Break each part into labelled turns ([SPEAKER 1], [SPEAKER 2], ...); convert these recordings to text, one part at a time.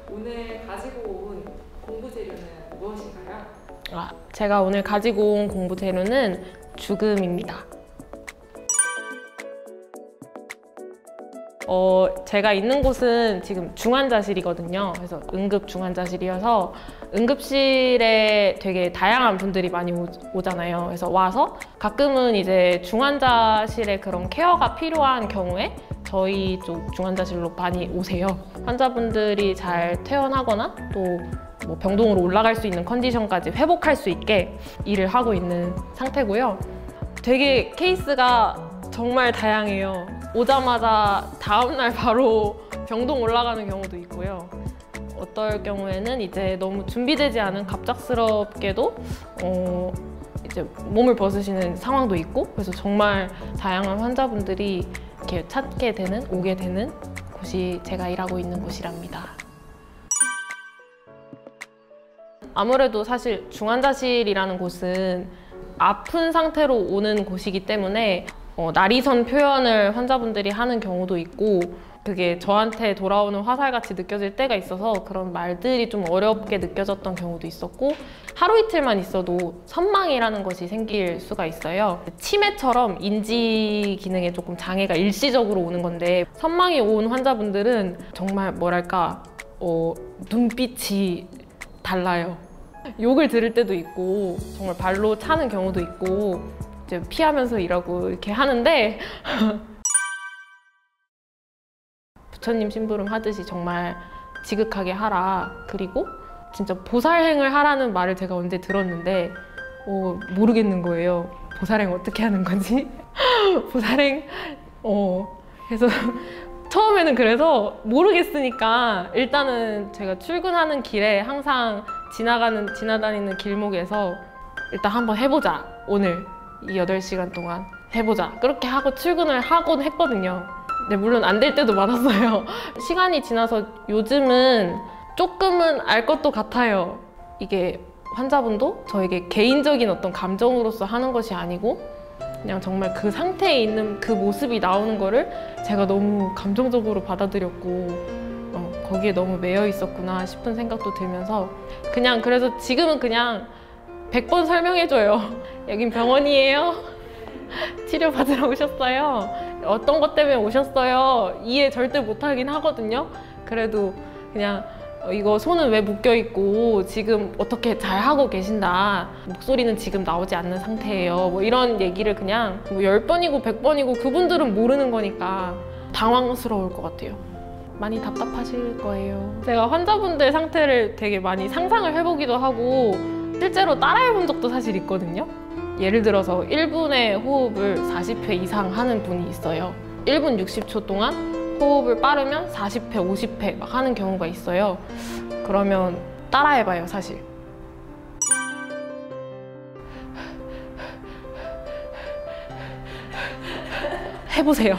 [SPEAKER 1] 오늘 가지고 온 공부 재료는 무엇인가요?
[SPEAKER 2] 제가 오늘 가지고 온 공부 재료는 죽음입니다. 제가 있는 곳은 지금 중환자실이거든요. 그래서 응급 중환자실이어서 응급실에 되게 다양한 분들이 많이 오잖아요. 그래서 와서 가끔은 이제 중환자실에 그런 케어가 필요한 경우에 저희 쪽 중환자실로 많이 오세요. 환자분들이 잘 퇴원하거나 또 뭐 병동으로 올라갈 수 있는 컨디션까지 회복할 수 있게 일을 하고 있는 상태고요. 되게 케이스가 정말 다양해요. 오자마자 다음날 바로 병동 올라가는 경우도 있고요. 어떨 경우에는 이제 너무 준비되지 않은 갑작스럽게도 이제 몸을 벗으시는 상황도 있고, 그래서 정말 다양한 환자분들이 이렇게 찾게 되는, 오게 되는 곳이 제가 일하고 있는 곳이랍니다. 아무래도 사실 중환자실이라는 곳은 아픈 상태로 오는 곳이기 때문에 날이선 표현을 환자분들이 하는 경우도 있고, 그게 저한테 돌아오는 화살같이 느껴질 때가 있어서 그런 말들이 좀 어렵게 느껴졌던 경우도 있었고, 하루 이틀만 있어도 선망이라는 것이 생길 수가 있어요. 치매처럼 인지 기능에 조금 장애가 일시적으로 오는 건데, 선망이 온 환자분들은 정말 뭐랄까 눈빛이 달라요. 욕을 들을 때도 있고 정말 발로 차는 경우도 있고 이제 피하면서 일하고 이렇게 하는데 부처님 심부름 하듯이 정말 지극하게 하라, 그리고 진짜 보살행을 하라는 말을 제가 언제 들었는데 모르겠는 거예요. 보살행 어떻게 하는 건지. 보살행 그래서 처음에는 그래서 모르겠으니까 일단은 제가 출근하는 길에 항상 지나다니는 길목에서 일단 한번 해보자, 오늘 이 8시간 동안 해보자, 그렇게 하고 출근을 하곤 했거든요. 근데 물론 안 될 때도 많았어요. 시간이 지나서 요즘은 조금은 알 것도 같아요. 이게 환자분도 저에게 개인적인 어떤 감정으로서 하는 것이 아니고 그냥 정말 그 상태에 있는 그 모습이 나오는 거를 제가 너무 감정적으로 받아들였고 거기에 너무 매여 있었구나 싶은 생각도 들면서 그냥 그래서 지금은 그냥 100번 설명해줘요. 여긴 병원이에요. 치료받으러 오셨어요. 어떤 것 때문에 오셨어요. 이해 절대 못하긴 하거든요. 그래도 그냥 이거 손은 왜 묶여있고 지금 어떻게 잘하고 계신다, 목소리는 지금 나오지 않는 상태예요, 뭐 이런 얘기를 그냥 10번이고 100번이고 그분들은 모르는 거니까 당황스러울 것 같아요. 많이 답답하실 거예요. 제가 환자분들 상태를 되게 많이 상상을 해보기도 하고 실제로 따라해본 적도 사실 있거든요. 예를 들어서 1분의 호흡을 40회 이상 하는 분이 있어요. 1분 60초 동안 호흡을 빠르면 40회, 50회 막 하는 경우가 있어요. 그러면 따라해봐요, 사실. 해보세요.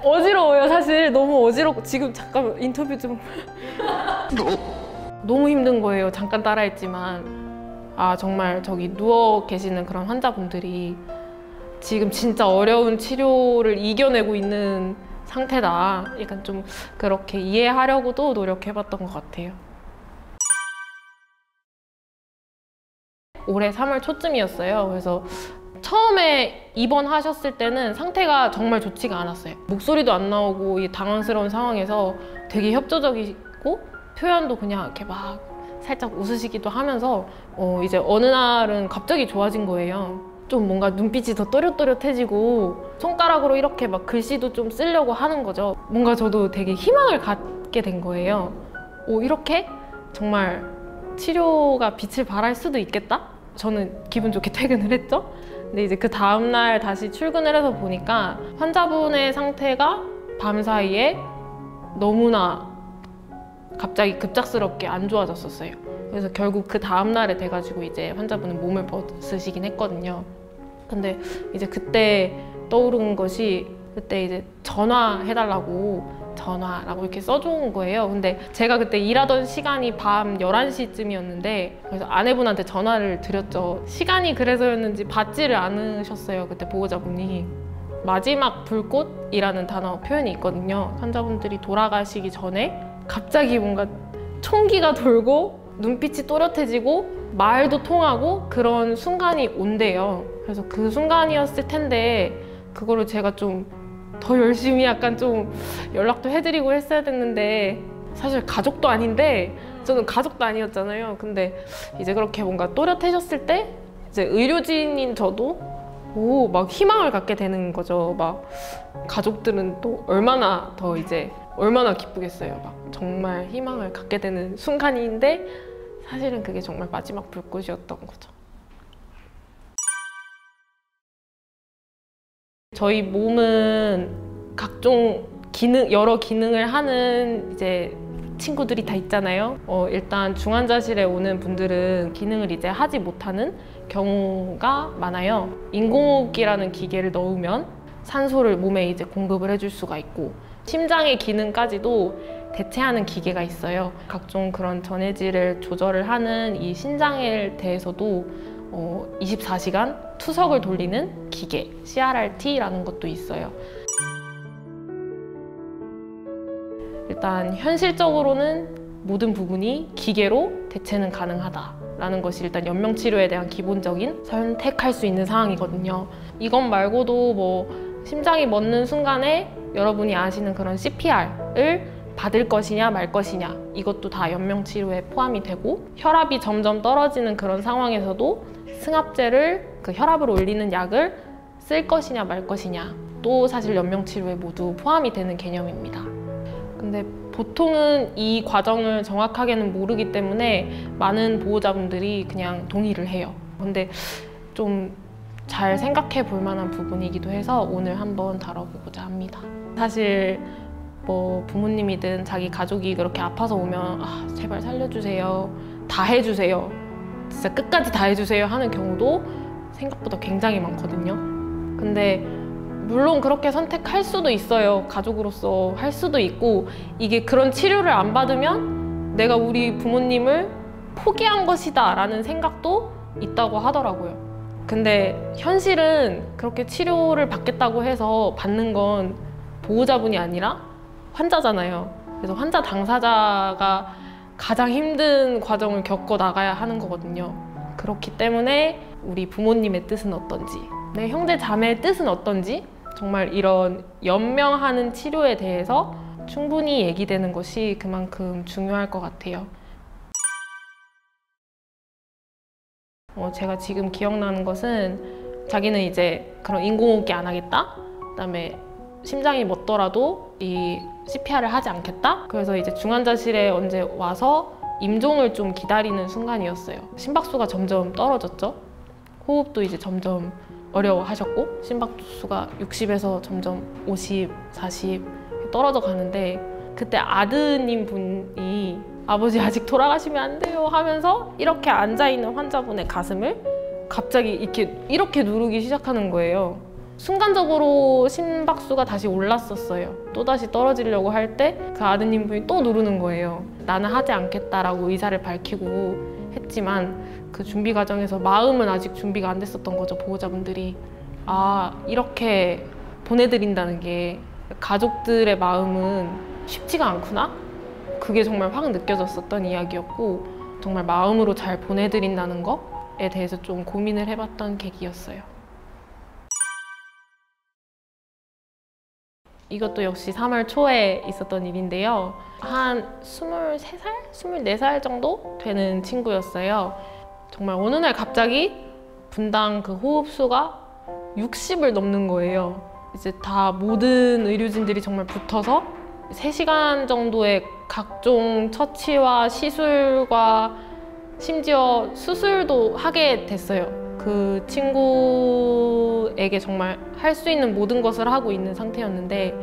[SPEAKER 2] 어지러워요, 사실. 너무 어지럽고. 지금 잠깐 인터뷰 좀. 너무 힘든 거예요, 잠깐 따라했지만. 정말 저기 누워 계시는 그런 환자분들이 지금 진짜 어려운 치료를 이겨내고 있는 상태다. 약간 좀 그렇게 이해하려고도 노력해봤던 것 같아요. 올해 3월 초쯤이었어요. 그래서 처음에 입원하셨을 때는 상태가 정말 좋지가 않았어요. 목소리도 안 나오고 이 당황스러운 상황에서 되게 협조적이고 표현도 그냥 이렇게 막 살짝 웃으시기도 하면서 이제 어느 날은 갑자기 좋아진 거예요. 좀 뭔가 눈빛이 더 또렷또렷해지고 손가락으로 이렇게 막 글씨도 좀 쓰려고 하는 거죠. 뭔가 저도 되게 희망을 갖게 된 거예요. 이렇게 정말 치료가 빛을 발할 수도 있겠다? 저는 기분 좋게 퇴근을 했죠. 근데 이제 그 다음날 다시 출근을 해서 보니까 환자분의 상태가 밤사이에 너무나 갑자기 급작스럽게 안 좋아졌었어요. 그래서 결국 그 다음날에 돼가지고 이제 환자분은 몸을 벗으시긴 했거든요. 근데 이제 그때 떠오른 것이, 그때 이제 전화해달라고 전화라고 이렇게 써준 거예요. 근데 제가 그때 일하던 시간이 밤 11시쯤이었는데 그래서 아내분한테 전화를 드렸죠. 시간이 그래서였는지 받지를 않으셨어요. 그때 보호자분이. 마지막 불꽃이라는 단어 표현이 있거든요. 환자분들이 돌아가시기 전에 갑자기 뭔가 총기가 돌고 눈빛이 또렷해지고 말도 통하고 그런 순간이 온대요. 그래서 그 순간이었을 텐데 그거를 제가 좀 더 열심히 약간 좀 연락도 해드리고 했어야 됐는데 사실 가족도 아닌데 저는 가족도 아니었잖아요. 근데 이제 그렇게 뭔가 또렷해졌을 때 이제 의료진인 저도 막 희망을 갖게 되는 거죠. 막 가족들은 또 얼마나 더 이제 얼마나 기쁘겠어요. 막 정말 희망을 갖게 되는 순간인데 사실은 그게 정말 마지막 불꽃이었던 거죠. 저희 몸은 각종 여러 기능을 하는 이제 친구들이 다 있잖아요. 일단 중환자실에 오는 분들은 기능을 이제 하지 못하는 경우가 많아요. 인공호흡기라는 기계를 넣으면 산소를 몸에 이제 공급을 해줄 수가 있고 심장의 기능까지도 대체하는 기계가 있어요. 각종 그런 전해질을 조절을 하는 이 신장에 대해서도 24시간 투석을 돌리는 기계, CRRT라는 것도 있어요. 일단 현실적으로는 모든 부분이 기계로 대체는 가능하다라는 것이 일단 연명치료에 대한 기본적인 선택할 수 있는 상황이거든요. 이것 말고도 뭐 심장이 멎는 순간에 여러분이 아시는 그런 CPR을 받을 것이냐 말 것이냐 이것도 다 연명치료에 포함이 되고 혈압이 점점 떨어지는 그런 상황에서도 승합제를 그 혈압을 올리는 약을 쓸 것이냐 말 것이냐 또 사실 연명치료에 모두 포함이 되는 개념입니다. 근데 보통은 이 과정을 정확하게는 모르기 때문에 많은 보호자분들이 그냥 동의를 해요. 근데 좀 잘 생각해 볼 만한 부분이기도 해서 오늘 한번 다뤄보고자 합니다. 사실 뭐 부모님이든 자기 가족이 그렇게 아파서 오면 제발 살려주세요, 다 해주세요, 진짜 끝까지 다 해주세요 하는 경우도 생각보다 굉장히 많거든요. 근데 물론 그렇게 선택할 수도 있어요. 가족으로서 할 수도 있고 이게 그런 치료를 안 받으면 내가 우리 부모님을 포기한 것이다 라는 생각도 있다고 하더라고요. 근데 현실은 그렇게 치료를 받겠다고 해서 받는 건 보호자분이 아니라 환자잖아요. 그래서 환자 당사자가 가장 힘든 과정을 겪어 나가야 하는 거거든요. 그렇기 때문에 우리 부모님의 뜻은 어떤지, 내 형제 자매의 뜻은 어떤지 정말 이런 연명하는 치료에 대해서 충분히 얘기되는 것이 그만큼 중요할 것 같아요. 제가 지금 기억나는 것은 자기는 이제 그런 인공호흡기 안 하겠다? 그다음에 심장이 멎더라도 이 CPR을 하지 않겠다? 그래서 이제 중환자실에 언제 와서 임종을 좀 기다리는 순간이었어요. 심박수가 점점 떨어졌죠. 호흡도 이제 점점 어려워하셨고 심박수가 60에서 점점 50, 40 떨어져 가는데 그때 아드님 분이 아버지 아직 돌아가시면 안 돼요 하면서 이렇게 앉아있는 환자분의 가슴을 갑자기 이렇게 누르기 시작하는 거예요. 순간적으로 심박수가 다시 올랐었어요. 또다시 떨어지려고 할 때 그 아드님 분이 또 누르는 거예요. 나는 하지 않겠다라고 의사를 밝히고 했지만 그 준비 과정에서 마음은 아직 준비가 안 됐었던 거죠. 보호자분들이 이렇게 보내드린다는 게 가족들의 마음은 쉽지가 않구나? 그게 정말 확 느껴졌었던 이야기였고 정말 마음으로 잘 보내드린다는 것에 대해서 좀 고민을 해봤던 계기였어요. 이것도 역시 3월 초에 있었던 일인데요. 한 23살? 24살 정도 되는 친구였어요. 정말 어느 날 갑자기 분당 그 호흡수가 60을 넘는 거예요. 이제 다 모든 의료진들이 정말 붙어서 3시간 정도의 각종 처치와 시술과 심지어 수술도 하게 됐어요. 그 친구에게 정말 할 수 있는 모든 것을 하고 있는 상태였는데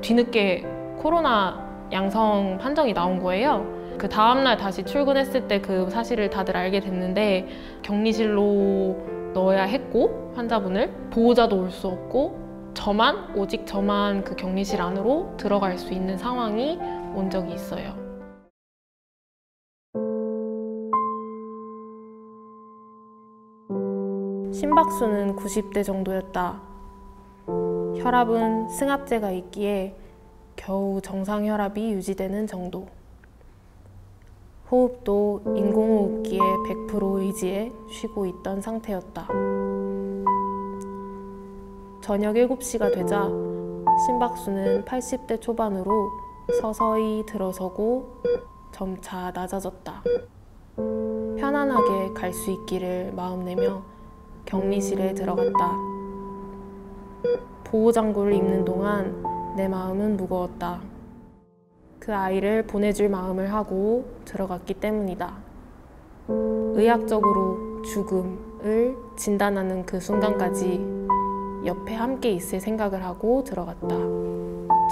[SPEAKER 2] 뒤늦게 코로나 양성 판정이 나온 거예요. 그 다음날 다시 출근했을 때 그 사실을 다들 알게 됐는데 격리실로 넣어야 했고 환자분을 보호자도 올 수 없고 오직 저만 그 격리실 안으로 들어갈 수 있는 상황이 온 적이 있어요. 심박수는 90대 정도였다. 혈압은 승합제가 있기에 겨우 정상 혈압이 유지되는 정도. 호흡도 인공호흡기에 100% 의지해 쉬고 있던 상태였다. 저녁 7시가 되자 심박수는 80대 초반으로 서서히 들어서고 점차 낮아졌다. 편안하게 갈 수 있기를 마음내며 격리실에 들어갔다. 보호장구를 입는 동안 내 마음은 무거웠다. 그 아이를 보내줄 마음을 하고 들어갔기 때문이다. 의학적으로 죽음을 진단하는 그 순간까지 옆에 함께 있을 생각을 하고 들어갔다.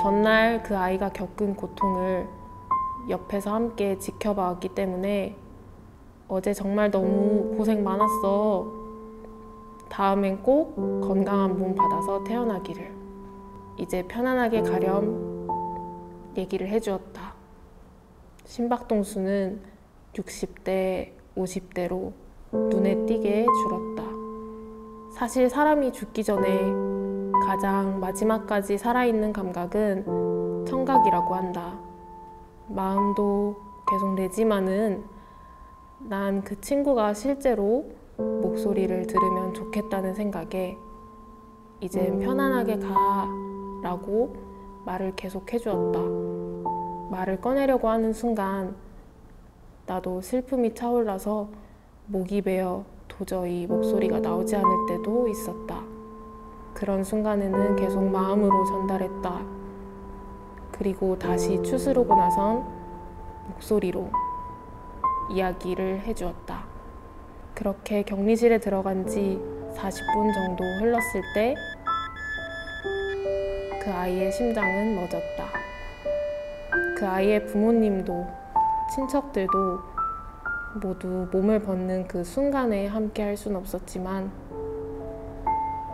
[SPEAKER 2] 전날 그 아이가 겪은 고통을 옆에서 함께 지켜봐왔기 때문에 어제 정말 너무 고생 많았어. 다음엔 꼭 건강한 몸 받아서 태어나기를. 이제 편안하게 가렴 얘기를 해주었다. 심박동수는 60대, 50대로 눈에 띄게 줄었다. 사실 사람이 죽기 전에 가장 마지막까지 살아있는 감각은 청각이라고 한다. 마음도 계속 내지만은 난 그 친구가 실제로 목소리를 들으면 좋겠다는 생각에 이젠 편안하게 가 라고 말을 계속 해주었다. 말을 꺼내려고 하는 순간 나도 슬픔이 차올라서 목이 베어 도저히 목소리가 나오지 않을 때도 있었다. 그런 순간에는 계속 마음으로 전달했다. 그리고 다시 추스르고 나선 목소리로 이야기를 해주었다. 그렇게 격리실에 들어간 지 40분 정도 흘렀을 때 그 아이의 심장은 멎었다. 그 아이의 부모님도 친척들도 모두 몸을 벗는 그 순간에 함께 할 순 없었지만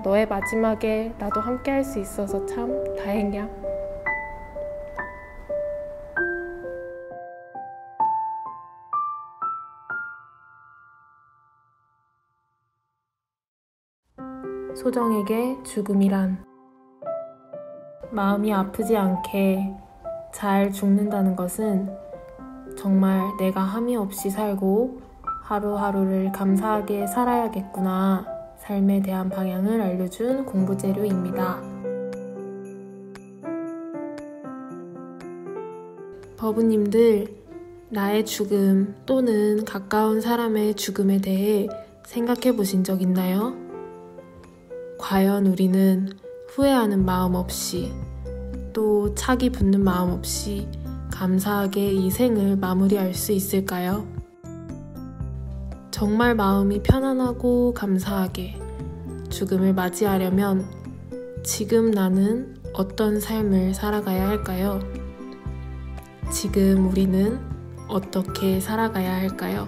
[SPEAKER 2] 너의 마지막에 나도 함께 할 수 있어서 참 다행이야. 소정에게 죽음이란 마음이 아프지 않게 잘 죽는다는 것은 정말 내가 함이 없이 살고 하루하루를 감사하게 살아야겠구나 삶에 대한 방향을 알려준 공부재료입니다. 버부님들, 나의 죽음 또는 가까운 사람의 죽음에 대해 생각해 보신 적 있나요? 과연 우리는 후회하는 마음 없이 또 차기 붙는 마음 없이 감사하게 이 생을 마무리할 수 있을까요? 정말 마음이 편안하고 감사하게 죽음을 맞이하려면 지금 나는 어떤 삶을 살아가야 할까요? 지금 우리는 어떻게 살아가야 할까요?